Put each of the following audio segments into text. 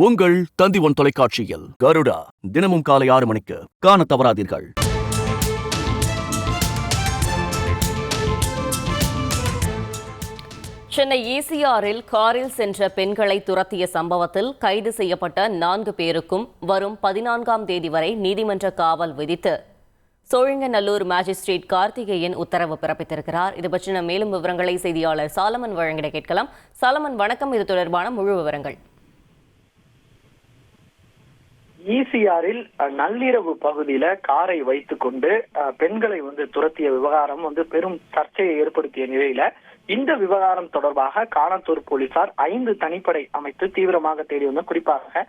உங்கள் தந்தி ஒன் தொலைக்காட்சியில் கருடா தினமும் காலை 6 மணிக்கு காண தவறாதீர்கள். சென்னை ECRல் காரில் சென்ற பெண்களை துரத்திய சம்பவத்தில் கைது செய்யப்பட்ட 4 பேருக்கும் வரும் 14ஆம் தேதி வரை நீதிமன்ற காவல் விதித்து சோழிங்கநல்லூர் மேஜிஸ்ட்ரேட் கார்த்திகேயன் உத்தரவு பிறப்பித்திருக்கிறார். இது பற்றின மேலும் விவரங்களை செய்தியாளர் சாலமன் வழங்கிட கேட்கலாம். சாலமன், வணக்கம். இது தொடர்பான முழு விவரங்கள். ECRல் நள்ளிரவு பகுதியில காரை வைத்துக் கொண்டு பெண்களை துரத்திய விவகாரம் பெரும் சர்ச்சையை ஏற்படுத்திய நிலையில இந்த விவகாரம் தொடர்பாக காணத்தூர் போலீசார் 5 தனிப்படை அமைத்து தீவிரமாக தேடி வந்த, குறிப்பாக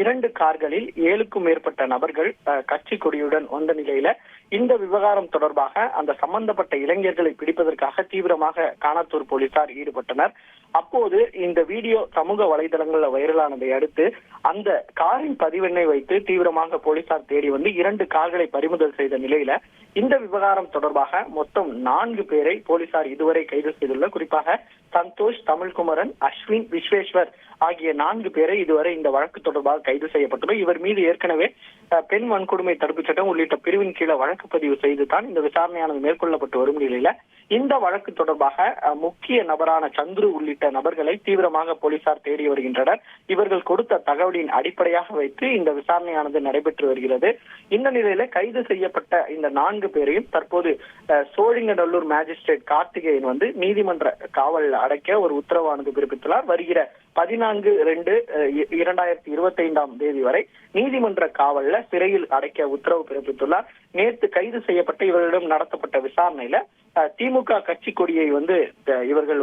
2 கார்களில் 7க்கும் மேற்பட்ட நபர்கள் கட்சி கொடியுடன் வந்த நிலையில இந்த விவகாரம் தொடர்பாக அந்த சம்பந்தப்பட்ட இளைஞர்களை பிடிப்பதற்காக தீவிரமாக காணத்தூர் போலீசார் ஈடுபட்டனர். அப்போது இந்த வீடியோ சமூக வலைதளங்கள்ல வைரலானதை அடுத்து அந்த காரின் பதிவெண்ணை வைத்து தீவிரமாக போலீசார் தேடி வந்து 2 கார்களை பறிமுதல் செய்த நிலையில இந்த விவகாரம் தொடர்பாக மொத்தம் 4 பேரை போலீசார் இதுவரை கைது செய்துள்ளனர். குறிப்பாக சந்தோஷ், தமிழ்குமரன், அஸ்வின், விஸ்வேஸ்வர் ஆகிய 4 பேரை இதுவரை இந்த வழக்கு தொடர்பாக கைது செய்யப்பட்டுள்ளது. இவர் மீது ஏற்கனவே பெண் வன்கொடுமை தடுப்புச் சட்டம் உள்ளிட்ட பிரிவின் கீழே வழக்கு பதிவு செய்துதான் இந்த விசாரணையானது மேற்கொள்ளப்பட்டு வரும் நிலையில இந்த வழக்கு தொடர்பாக முக்கிய நபரான சந்துரு உள்ளிட்ட நபர்களை தீவிரமாக போலீசார் தேடி வருகின்றனர். இவர்கள் கொடுத்த தகவலின் அடிப்படையாக வைத்து இந்த விசாரணையானது நடைபெற்று வருகிறது. இந்த நிலையில கைது செய்யப்பட்ட இந்த 4 பேரையும் தற்போது சோழிங்கநல்லூர் மேஜிஸ்ட்ரேட் கார்த்திகேயன் நீதிமன்ற காவல் அடைக்க ஒரு உத்தரவானது பிறப்பித்துள்ளார். வருகிற 14/2/2025 தேதி வரை நீதிமன்ற காவல்ல சிறையில் அடைக்க உத்தரவு பிறப்பித்துள்ளார். நேற்று கைது செய்யப்பட்ட இவர்களிடம் நடத்தப்பட்ட விசாரணையில திமுக கட்சி கொடியை இவர்கள்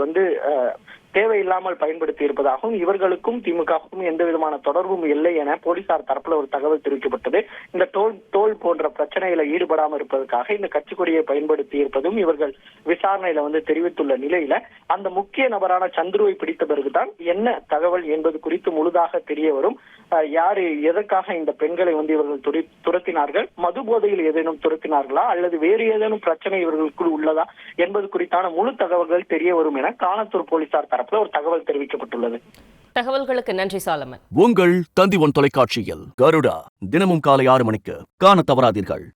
தேவையில்லாமல் பயன்படுத்தி இருப்பதாகவும் இவர்களுக்கும் திமுகவுக்கும் எந்த விதமான தொடர்பும் இல்லை என போலீசார் தரப்புல ஒரு தகவல் தெரிவிக்கப்பட்டது. இந்த தோல் போன்ற பிரச்சனைகளை ஈடுபடாமல் இருப்பதற்காக இந்த கட்சி கொடியை பயன்படுத்தி இருப்பதும் இவர்கள் விசாரணையில தெரிவித்துள்ள நிலையில அந்த முக்கிய நபரான சந்துருவை பிடித்த பிறகுதான் என்ன தகவல் என்பது குறித்து முழுதாக தெரிய வரும். யாரு எதற்காக இந்த பெண்களை இவர்கள் துரத்தினார்கள், மது போதையில் ஏதேனும் துரத்தினார்களா அல்லது வேறு ஏதேனும் பிரச்சனை இவர்களுக்குள் உள்ளதா என்பது குறித்தான முழு தகவல்கள் தெரிய வரும் என காணத்தூர் போலீசார் தரப்புல ஒரு தகவல் தெரிவிக்கப்பட்டுள்ளது. தகவல்களுக்கு நன்றி சாலமன். உங்கள் தந்தி ஒன் தொலைக்காட்சியில் கருடா தினமும் காலை 6 மணிக்கு காண தவறாதீர்கள்.